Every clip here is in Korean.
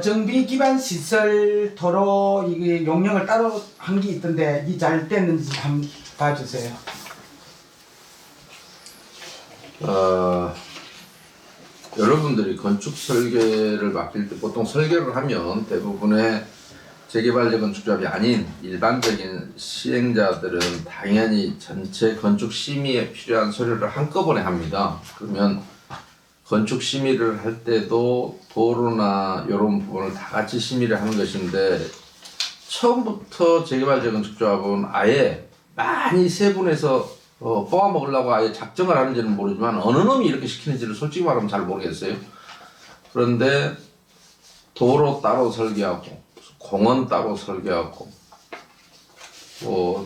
정비 기반 시설 도로 이게 용역을 따로 한 게 있던데 이 잘 됐는지 한번 봐주세요. 여러분들이 건축 설계를 맡길 때 보통 설계를 하면 대부분의 재개발적 건축조합이 아닌 일반적인 시행자들은 당연히 전체 건축 심의에 필요한 서류를 한꺼번에 합니다. 그러면 건축 심의를 할 때도 도로나 이런 부분을 다 같이 심의를 하는 것인데, 처음부터 재개발적 건축조합은 아예 많이 세분해서 뽑아 먹으려고 아예 작정을 하는지는 모르지만 어느 놈이 이렇게 시키는지를 솔직히 말하면 잘 모르겠어요. 그런데 도로 따로 설계하고 공원 따로 설계하고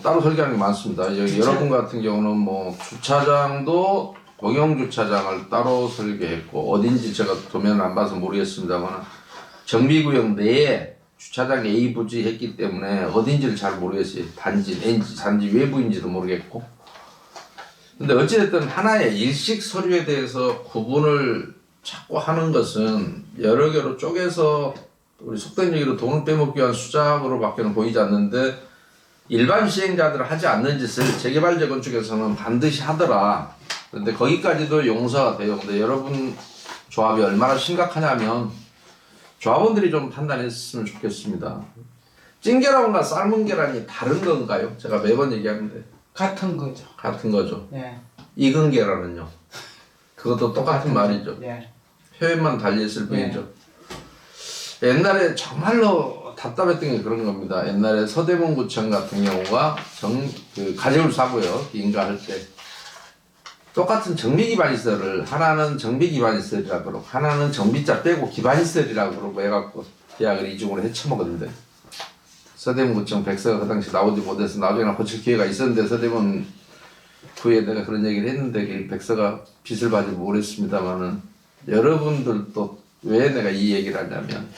따로 설계하는 게 많습니다. 여기 여러분 같은 경우는 뭐 주차장도 공영 주차장을 따로 설계했고, 어딘지 제가 도면을 안 봐서 모르겠습니다만 정비구역 내에 주차장 A 부지 했기 때문에 어딘지를 잘 모르겠어요. 단지 외부인지도 모르겠고. 근데 어찌됐든 하나의 일식 서류에 대해서 구분을 자꾸 하는 것은 여러 개로 쪼개서 우리 속된 얘기로 돈을 빼먹기 위한 수작으로 밖에는 보이지 않는데, 일반 시행자들은 하지 않는 짓을 재개발적 건축에서는 반드시 하더라. 근데 거기까지도 용서가 돼요. 근데 여러분 조합이 얼마나 심각하냐면 조합원들이 좀 판단했으면 좋겠습니다. 찐 계란과 삶은 계란이 다른 건가요? 제가 매번 얘기하는데. 같은 거죠. 같은 거죠. 예. 익은 계란은요? 그것도 똑같은 말이죠. 예. 표현만 달리했을 뿐이죠. 옛날에 정말로 답답했던 게 그런 겁니다. 옛날에 서대문구청 같은 경우가 가재울 사고요. 인가할 때. 똑같은 정비기반시설을 하나는 정비기반시설이라고 그러고 하나는 정비자 빼고 기반시설이라고 그러고 해갖고 계약을 이중으로 해쳐먹었는데, 서대문구청 백서가 그 당시 나오지 못해서 나중에 고칠 기회가 있었는데 서대문 구에 내가 그런 얘기를 했는데 그 백서가 빚을 받지 못했습니다만은, 여러분들도 왜 내가 이 얘기를 하냐면,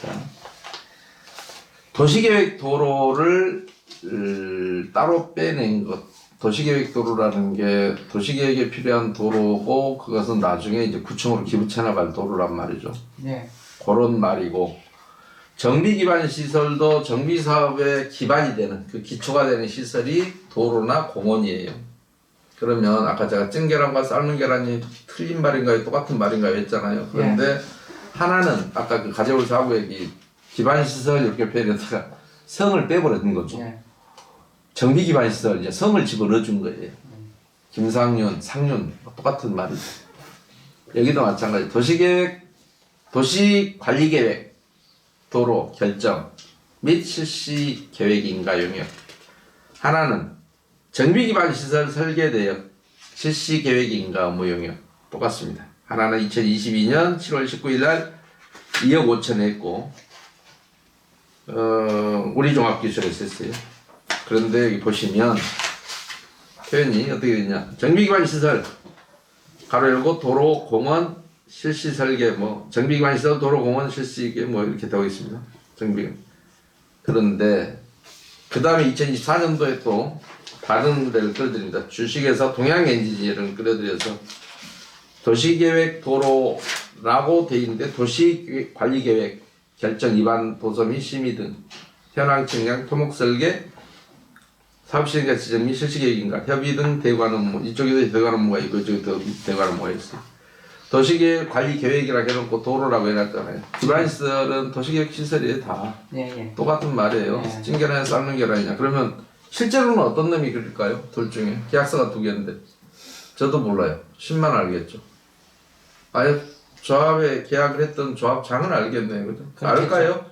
도시계획 도로를 따로 빼낸 것, 도시계획도로라는 게 도시계획에 필요한 도로고 그것은 나중에 이제 구청으로 기부채 나갈 도로란 말이죠. 예. 그런 말이고, 정비기반 시설도 정비사업의 기반이 되는 그 기초가 되는 시설이 도로나 공원이에요. 그러면 아까 제가 찐 계란과 삶은 계란이 틀린 말인가요? 똑같은 말인가요? 했잖아요. 그런데 하나는 아까 그 가재울 사고의 기반 시설 이렇게 표현했다가 성을 빼버린 거죠. 예. 정비 기반 시설 이제 성을 집어넣어 준 거예요. 김상윤, 상윤 똑같은 말이죠. 여기도 마찬가지. 도시관리계획, 도로 결정 및 실시 계획인가 용역. 하나는 정비 기반 시설 설계 대역 실시 계획인가 업무 용역. 똑같습니다. 하나는 2022년 7월 19일 날 2억 5천 했고, 우리 종합기술에서 했어요. 그런데 여기 보시면 표현이 어떻게 되냐. 정비기반 시설 가로 열고 도로 공원 실시 설계 정비기반 시설 도로 공원 실시 이게 이렇게 되어 있습니다. 정비. 그런데 그 다음에 2024년도에 또 다른 데를 끌어드립니다. 주식에서 동양엔지니어를 끌어들여서 도시계획 도로라고 돼 있는데 도시관리계획 결정 위반 도서 및 심의 등 현황 측량 토목 설계 사업시행자 지정 및 실시계획인가 협의 등 대관 업무, 이쪽에도 대관 업무가 있고 이쪽에도 대관 업무가 있어요. 도시계획 관리 계획이라고 해놓고 도로라고 해놨잖아요. 기반시설은 도시계획 시설이에요. 다 똑같은 말이에요. 찐 계란이냐 삶는 계란이냐. 그러면 실제로는 어떤 놈이 그릴까요? 둘 중에 계약서가 2개인데 저도 몰라요. 10만 알겠죠. 아예 조합에 계약을 했던 조합장은 알겠네요. 그죠? 알까요?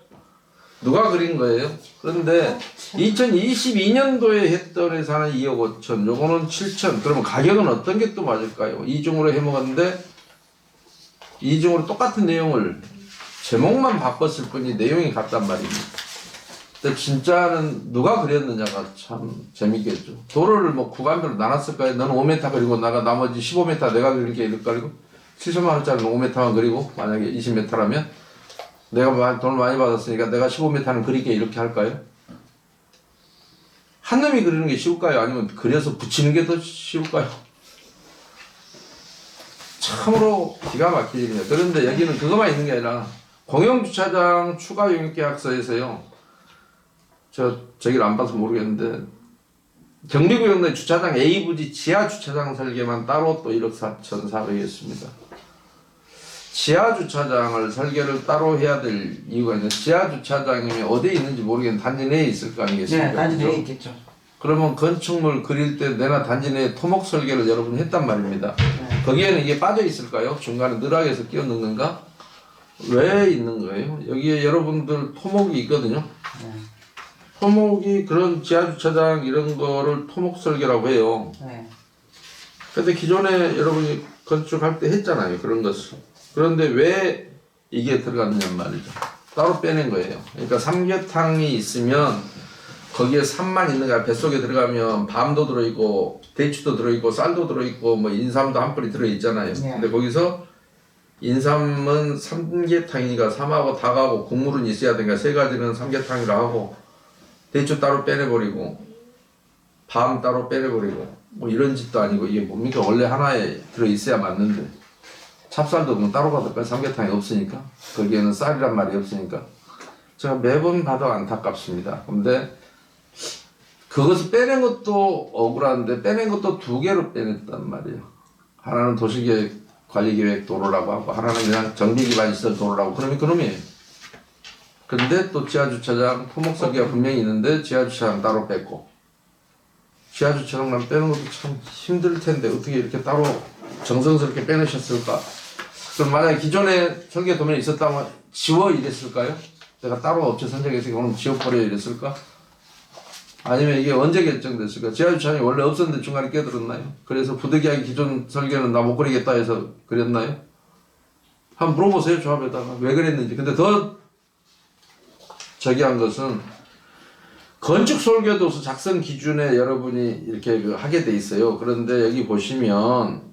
누가 그린 거예요? 그런데 2022년도에 했던 회사는 2억 5천, 요거는 7천. 그러면 가격은 어떤 게 또 맞을까요? 이중으로 해먹었는데 이중으로 똑같은 내용을 제목만 바꿨을 뿐이 내용이 같단 말입니다. 근데 진짜는 누가 그렸느냐가 참 재밌겠죠. 도로를 구간별로 나눴을까요? 너는 5m 그리고 나머지 15m 내가 그리게 이럴 거리고 7천만 원짜리는 5m만 그리고 만약에 20m라면 내가 돈을 많이 받았으니까 내가 15m는 그리게 이렇게 할까요? 한 놈이 그리는 게 쉬울까요? 아니면 그려서 붙이는 게 더 쉬울까요? 참으로 기가 막히거든요. 그런데 여기는 그것만 있는 게 아니라 공영주차장 추가 용역계약서에서요. 저기를 안 봐서 모르겠는데 경리구역 내 주차장 A 부지 지하 주차장 설계만 따로 또 1억 4,400이었습니다. 지하 주차장을 설계를 따로 해야 될 이유가 있는 지하 주차장이 어디에 있는지 모르겠는데 단지 내에 있을 거 아니겠습니까? 네, 단지 내에 그죠? 있겠죠. 그러면 건축물 그릴 때 내나 단지 내에 토목 설계를 여러분이 했단 말입니다. 네. 거기에는 이게 빠져 있을까요? 중간에 느락에서 끼워 넣는 건가? 왜 있는 거예요? 여기에 여러분들 토목이 있거든요. 네. 토목이 그런 지하주차장 이런 거를 토목 설계라고 해요. 네. 근데 기존에 여러분이 건축할 때 했잖아요. 그런 것을. 그런데 왜 이게 들어갔느냐 말이죠. 따로 빼낸 거예요. 그러니까 삼계탕이 있으면 거기에 산만 있는 거야. 뱃속에 들어가면 밤도 들어있고 대추도 들어있고 쌀도 들어있고 뭐 인삼도 한 뿌리 들어있잖아요. 네. 근데 거기서 인삼은 삼계탕이니까 삼하고 닭하고 국물은 있어야 되니까 세 가지는 삼계탕이라 하고 대추 따로 빼내버리고 밤 따로 빼내버리고 뭐 이런 짓도 아니고 이게 뭡니까? 원래 하나에 들어있어야 맞는데 찹쌀도 뭐 따로 받을까요? 삼계탕이 없으니까 거기에는 쌀이란 말이 없으니까 제가 매번 봐도 안타깝습니다. 근데 그것을 빼낸 것도 억울한데 빼낸 것도 두 개로 빼냈단 말이에요. 하나는 도시계획 관리계획 도로라고 하고 하나는 그냥 정비기반시설 도로라고 그러면 그놈이에요. 근데 또 지하주차장 토목설계가 분명히 있는데 지하주차장 따로 뺐고 지하주차장만 빼는 것도 참 힘들 텐데 어떻게 이렇게 따로 정성스럽게 빼내셨을까? 그럼 만약에 기존에 설계 도면이 있었다면 지워 이랬을까요? 내가 따로 업체 선정해서 오늘 지워버려 이랬을까? 아니면 이게 언제 결정됐을까? 지하주차장이 원래 없었는데 중간에 끼어들었나요? 그래서 부득이하게 기존 설계는 나 못 그리겠다 해서 그렸나요? 한번 물어보세요 조합에다가 왜 그랬는지. 근데 더 저기 한 것은 건축 설계도서 작성 기준에 여러분이 이렇게 하게 돼 있어요. 그런데 여기 보시면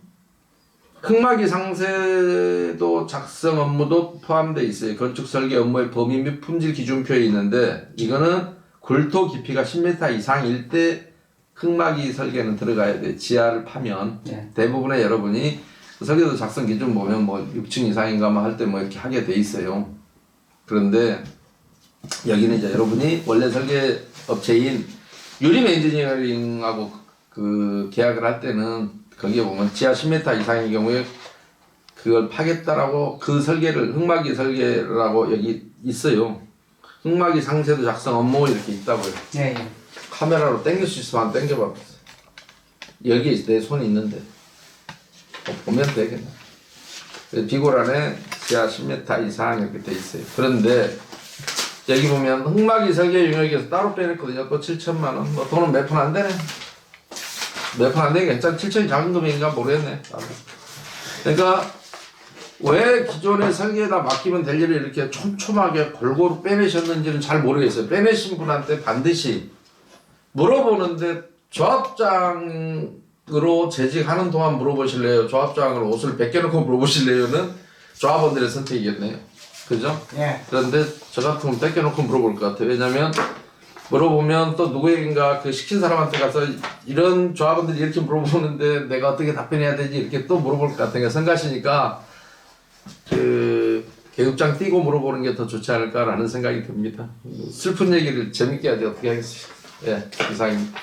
흙막이 상세도 작성 업무도 포함되어 있어요. 건축 설계 업무의 범위 및 품질 기준표에 있는데 이거는 굴토 깊이가 10m 이상일 때 흙막이 설계는 들어가야 돼. 지하를 파면 네. 대부분의 여러분이 설계도 작성 기준 보면 뭐 6층 이상인가 뭐 할 때 뭐 이렇게 하게 돼 있어요. 그런데 여기는 이제 여러분이 원래 설계 업체인 유림 엔지니어링하고 그 계약을 할 때는 거기에 보면 지하 10m 이상의 경우에 그걸 파겠다라고 그 설계를 흙막이 설계라고 여기 있어요. 흙막이 상세도 작성 업무 이렇게 있다고요. 네. 예. 카메라로 당길 수 있으면 한번 당겨봐. 여기 내 손이 있는데 보면 되겠네. 비고란에 지하 10m 이상 이렇게 돼 있어요. 그런데 여기 보면 흙막이 설계 용역에서 따로 빼냈거든요. 또 7천만 원. 뭐 돈은 몇 푼 안 되네. 몇 푼 안 되니까 일단 7천이 작은 금액인가 모르겠네. 그러니까 왜 기존의 설계에다 맡기면 될 일을 이렇게 촘촘하게 골고루 빼내셨는지는 잘 모르겠어요. 빼내신 분한테 반드시 물어보는데 조합장으로 재직하는 동안 물어보실래요? 조합장으로 옷을 벗겨놓고 물어보실래요는 조합원들의 선택이겠네요. 그죠? 예. 그런데 저 같으면 뺏겨놓고 물어볼 것 같아요. 왜냐면 물어보면 또 누구에겐가 그 시킨 사람한테 가서 이런 조합원들이 이렇게 물어보는데 내가 어떻게 답변해야 되지 이렇게 또 물어볼 것 같으니까 성가시니까 그 계급장 띄고 물어보는 게 더 좋지 않을까라는 생각이 듭니다. 슬픈 얘기를 재밌게 하지 어떻게 하겠어요. 예, 이상입니다.